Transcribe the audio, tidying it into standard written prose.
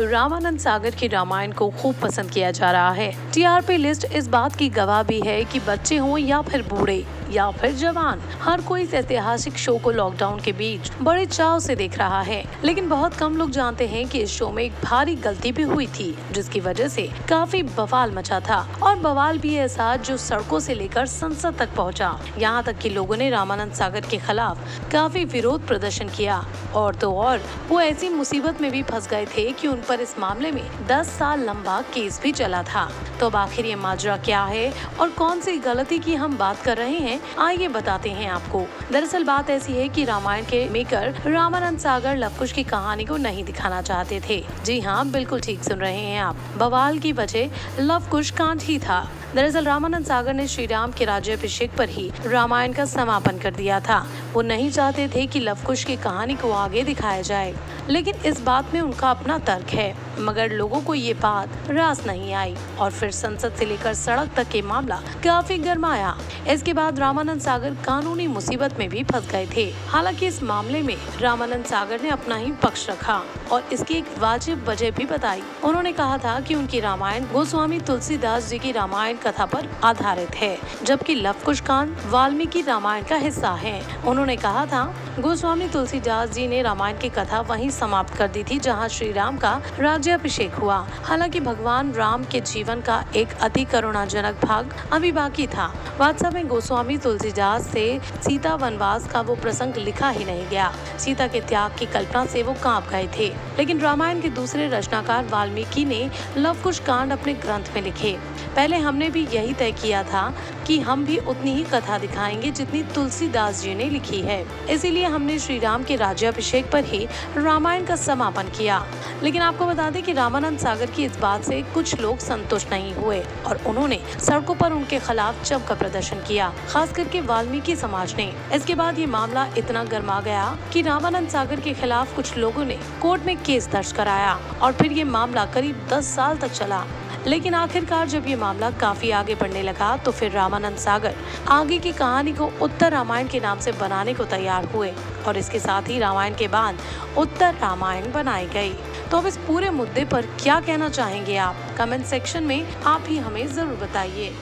रामानंद सागर की रामायण को खूब पसंद किया जा रहा है। टीआरपी लिस्ट इस बात की गवाह भी है कि बच्चे हों या फिर बूढ़े या फिर जवान, हर कोई इस ऐतिहासिक शो को लॉकडाउन के बीच बड़े चाव से देख रहा है। लेकिन बहुत कम लोग जानते हैं कि इस शो में एक भारी गलती भी हुई थी, जिसकी वजह से काफी बवाल मचा था। और बवाल भी ऐसा जो सड़कों से लेकर संसद तक पहुंचा। यहाँ तक कि लोगों ने रामानंद सागर के खिलाफ काफी विरोध प्रदर्शन किया। और तो और वो ऐसी मुसीबत में भी फंस गए थे कि उन पर इस मामले में 10 साल लंबा केस भी चला था। तो अब आखिर ये माजरा क्या है और कौन सी गलती की हम बात कर रहे हैं, आइए बताते हैं आपको। दरअसल बात ऐसी है कि रामायण के मेकर रामानंद सागर लव कुश की कहानी को नहीं दिखाना चाहते थे। जी हाँ, बिल्कुल ठीक सुन रहे हैं आप, बवाल की वजह लव कुश कांड ही था। दरअसल रामानंद सागर ने श्री राम के राज्याभिषेक पर ही रामायण का समापन कर दिया था। वो नहीं चाहते थे कि लव कुश की कहानी को आगे दिखाया जाए, लेकिन इस बात में उनका अपना तर्क है। मगर लोगों को ये बात रास नहीं आई और फिर संसद से लेकर सड़क तक के मामला काफी गरमाया। इसके बाद रामानंद सागर कानूनी मुसीबत में भी फंस गए थे। हालांकि इस मामले में रामानंद सागर ने अपना ही पक्ष रखा और इसकी एक वाजिब वजह भी बताई। उन्होंने कहा था कि उनकी रामायण गोस्वामी तुलसीदास जी की रामायण कथा पर आधारित है, जबकि लव कुश कांड वाल्मीकि रामायण का हिस्सा है। उन्होंने कहा था गोस्वामी तुलसीदास जी ने रामायण की कथा वहीं समाप्त कर दी थी जहां श्री राम का राज्याभिषेक हुआ। हालांकि भगवान राम के जीवन का एक अति करुणाजनक भाग अभी बाकी था। वास्तव में गोस्वामी तुलसीदास से सीता वनवास का वो प्रसंग लिखा ही नहीं गया। सीता के त्याग की कल्पना से वो कांप गए थे। लेकिन रामायण के दूसरे रचनाकार वाल्मीकि ने लव कुश कांड अपने ग्रंथ में लिखे। पहले हमने भी यही तय किया था कि हम भी उतनी ही कथा दिखाएंगे जितनी तुलसीदास जी ने लिखी है। इसीलिए हमने श्री राम के राज्याभिषेक पर ही रामायण का समापन किया। लेकिन आपको बता दें कि रामानंद सागर की इस बात से कुछ लोग संतुष्ट नहीं हुए और उन्होंने सड़कों पर उनके खिलाफ जमकर प्रदर्शन किया, खास करके वाल्मीकि समाज ने। इसके बाद ये मामला इतना गर्मा गया कि रामानंद सागर के खिलाफ कुछ लोगों ने कोर्ट में केस दर्ज कराया और फिर ये मामला करीब 10 साल तक चला। लेकिन आखिरकार जब ये मामला काफी आगे बढ़ने लगा तो फिर रामानंद सागर आगे की कहानी को उत्तर रामायण के नाम से बनाने को तैयार हुए और इसके साथ ही रामायण के बाद उत्तर रामायण बनाई गई। तो अब इस पूरे मुद्दे पर क्या कहना चाहेंगे आप? कमेंट सेक्शन में आप ही हमें जरूर बताइए।